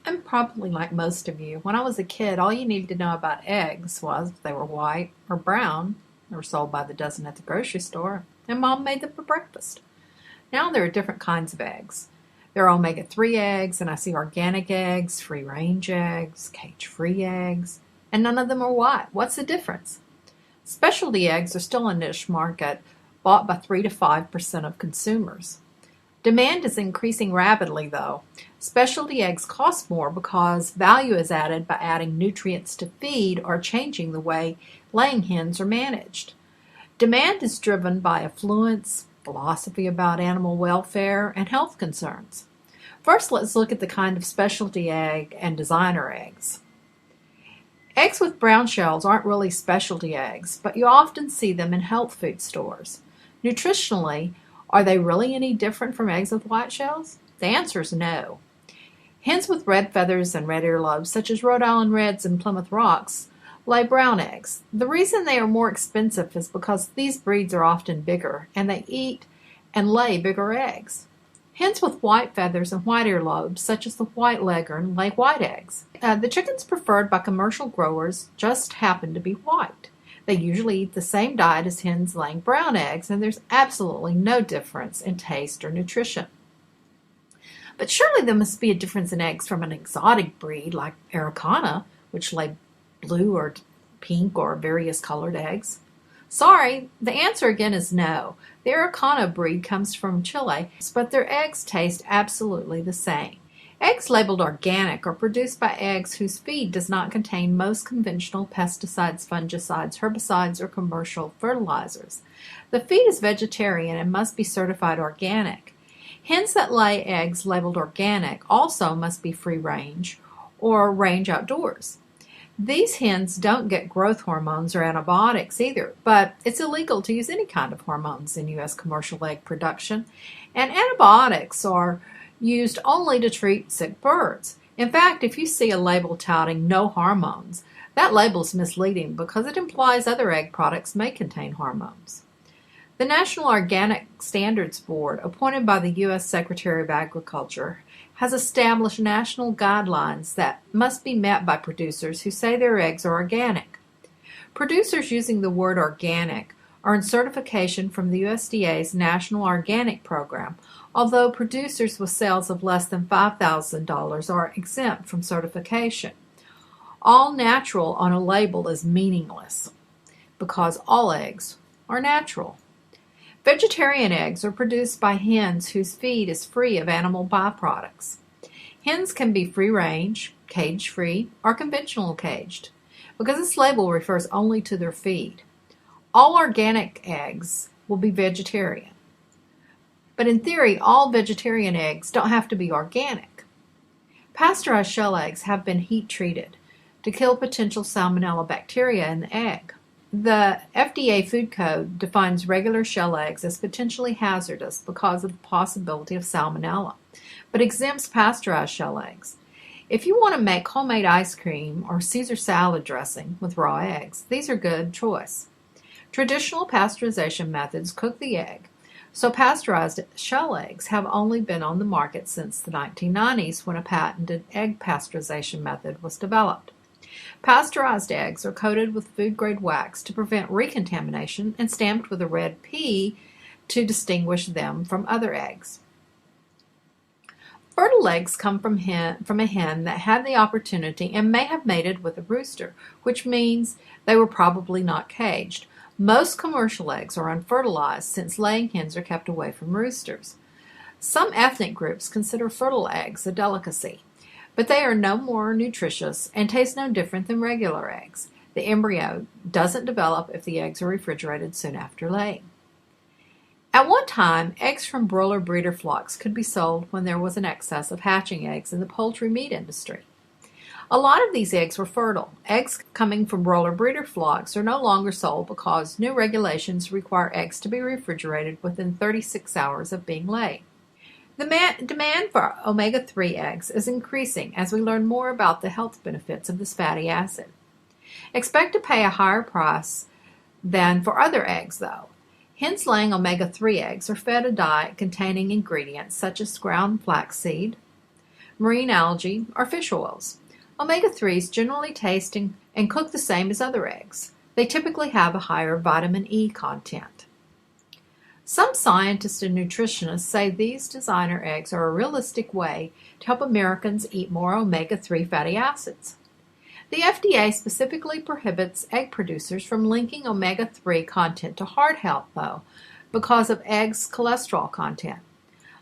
I'm probably like most of you. When I was a kid, all you needed to know about eggs was if they were white or brown. They were sold by the dozen at the grocery store, and Mom made them for breakfast. Now there are different kinds of eggs. There are omega-3 eggs, and I see organic eggs, free-range eggs, cage-free eggs, and none of them are white. What's the difference? Specialty eggs are still a niche market, bought by 3 to 5% of consumers. Demand is increasing rapidly, though. Specialty eggs cost more because value is added by adding nutrients to feed or changing the way laying hens are managed. Demand is driven by affluence, philosophy about animal welfare, and health concerns. First, let's look at the kind of specialty egg and designer eggs. Eggs with brown shells aren't really specialty eggs, but you often see them in health food stores. Nutritionally, are they really any different from eggs with white shells? The answer is no. Hens with red feathers and red earlobes, such as Rhode Island Reds and Plymouth Rocks, lay brown eggs. The reason they are more expensive is because these breeds are often bigger, and they eat and lay bigger eggs. Hens with white feathers and white earlobes, such as the white leghorn, lay white eggs. The chickens preferred by commercial growers just happen to be white. They usually eat the same diet as hens laying brown eggs, and there's absolutely no difference in taste or nutrition. But surely there must be a difference in eggs from an exotic breed like Araucana, which lay blue or pink or various colored eggs. Sorry, the answer again is no. The Araucana breed comes from Chile, but their eggs taste absolutely the same. Eggs labeled organic are produced by eggs whose feed does not contain most conventional pesticides, fungicides, herbicides, or commercial fertilizers. The feed is vegetarian and must be certified organic. Hens that lay eggs labeled organic also must be free range or range outdoors. These hens don't get growth hormones or antibiotics either, but it's illegal to use any kind of hormones in U.S. commercial egg production, and antibiotics are used only to treat sick birds. In fact, if you see a label touting no hormones, that label is misleading because it implies other egg products may contain hormones. The National Organic Standards Board, appointed by the U.S. Secretary of Agriculture, has established national guidelines that must be met by producers who say their eggs are organic. Producers using the word organic earn certification from the USDA's National Organic Program, although producers with sales of less than $5,000 are exempt from certification. All natural on a label is meaningless because all eggs are natural. Vegetarian eggs are produced by hens whose feed is free of animal byproducts. Hens can be free-range, cage-free, or conventional caged, because this label refers only to their feed. All organic eggs will be vegetarian. But in theory, all vegetarian eggs don't have to be organic. Pasteurized shell eggs have been heat treated to kill potential salmonella bacteria in the egg. The FDA Food Code defines regular shell eggs as potentially hazardous because of the possibility of salmonella, but exempts pasteurized shell eggs. If you want to make homemade ice cream or Caesar salad dressing with raw eggs, these are a good choice. Traditional pasteurization methods cook the egg, so pasteurized shell eggs have only been on the market since the 1990s when a patented egg pasteurization method was developed. Pasteurized eggs are coated with food-grade wax to prevent recontamination and stamped with a red P to distinguish them from other eggs. Fertile eggs come from a hen that had the opportunity and may have mated with a rooster, which means they were probably not caged. Most commercial eggs are unfertilized since laying hens are kept away from roosters. Some ethnic groups consider fertile eggs a delicacy, but they are no more nutritious and taste no different than regular eggs. The embryo doesn't develop if the eggs are refrigerated soon after laying. At one time, eggs from broiler breeder flocks could be sold when there was an excess of hatching eggs in the poultry meat industry. A lot of these eggs were fertile. Eggs coming from broiler breeder flocks are no longer sold because new regulations require eggs to be refrigerated within 36 hours of being laid. The demand for omega-3 eggs is increasing as we learn more about the health benefits of this fatty acid. Expect to pay a higher price than for other eggs, though. Hens laying omega-3 eggs are fed a diet containing ingredients such as ground flaxseed, marine algae, or fish oils. Omega-3s generally taste and cook the same as other eggs. They typically have a higher vitamin E content. Some scientists and nutritionists say these designer eggs are a realistic way to help Americans eat more omega-3 fatty acids. The FDA specifically prohibits egg producers from linking omega-3 content to heart health, though, because of eggs' cholesterol content.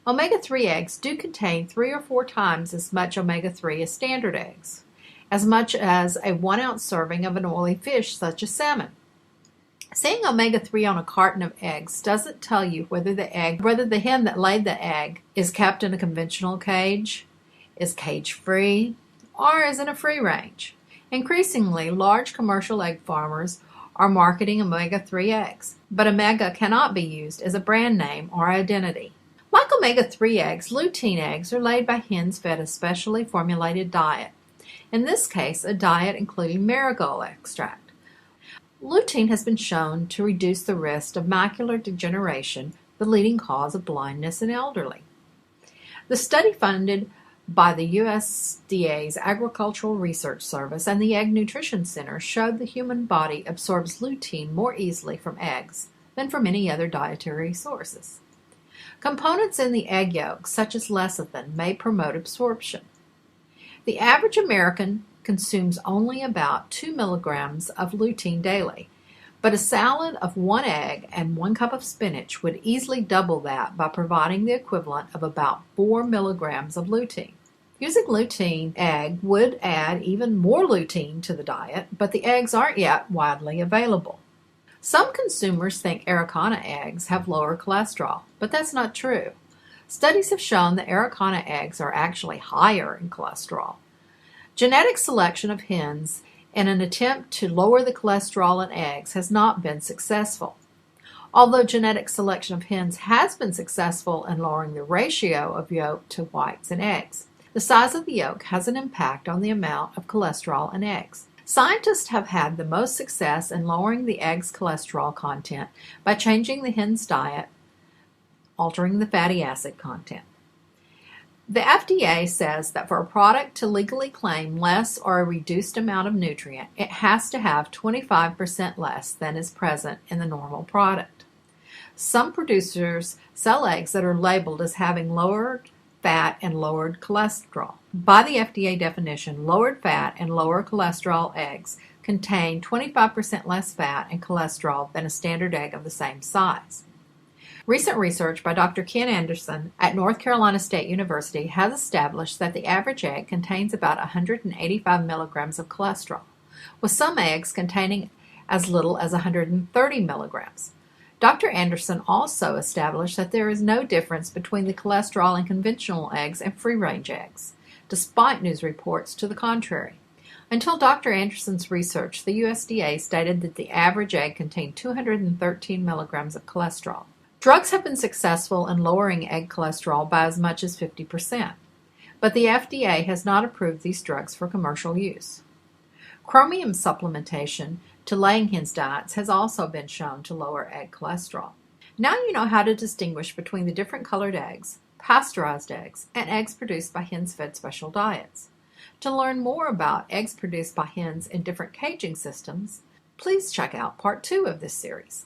Omega-3 eggs do contain 3 or 4 times as much omega-3 as standard eggs, as much as a 1-ounce serving of an oily fish such as salmon. Seeing omega-3 on a carton of eggs doesn't tell you whether the hen that laid the egg is kept in a conventional cage, is cage-free, or is in a free range. Increasingly, large commercial egg farmers are marketing omega-3 eggs, but omega cannot be used as a brand name or identity. Like omega-3 eggs, lutein eggs are laid by hens fed a specially formulated diet. In this case, a diet including marigold extract. Lutein has been shown to reduce the risk of macular degeneration, the leading cause of blindness in elderly. The study funded by the USDA's Agricultural Research Service and the Egg Nutrition Center showed the human body absorbs lutein more easily from eggs than from any other dietary sources. Components in the egg yolk, such as lecithin, may promote absorption. The average American consumes only about 2 milligrams of lutein daily, but a salad of 1 egg and 1 cup of spinach would easily double that by providing the equivalent of about 4 milligrams of lutein. Using lutein egg would add even more lutein to the diet, but the eggs aren't yet widely available. Some consumers think Arecana eggs have lower cholesterol, but that's not true. Studies have shown that Arecana eggs are actually higher in cholesterol. Genetic selection of hens in an attempt to lower the cholesterol in eggs has not been successful. Although genetic selection of hens has been successful in lowering the ratio of yolk to whites in eggs, the size of the yolk has an impact on the amount of cholesterol in eggs. Scientists have had the most success in lowering the egg's cholesterol content by changing the hen's diet, altering the fatty acid content. The FDA says that for a product to legally claim less or a reduced amount of nutrient, it has to have 25% less than is present in the normal product. Some producers sell eggs that are labeled as having lowered fat and lowered cholesterol. By the FDA definition, lowered fat and lower cholesterol eggs contain 25% less fat and cholesterol than a standard egg of the same size. Recent research by Dr. Ken Anderson at North Carolina State University has established that the average egg contains about 185 milligrams of cholesterol, with some eggs containing as little as 130 milligrams. Dr. Anderson also established that there is no difference between the cholesterol in conventional eggs and free-range eggs, despite news reports to the contrary. Until Dr. Anderson's research, the USDA stated that the average egg contained 213 milligrams of cholesterol. Drugs have been successful in lowering egg cholesterol by as much as 50%, but the FDA has not approved these drugs for commercial use. Chromium supplementation to laying hens' diets has also been shown to lower egg cholesterol. Now you know how to distinguish between the different colored eggs, pasteurized eggs, and eggs produced by hens fed special diets. To learn more about eggs produced by hens in different caging systems, please check out part 2 of this series.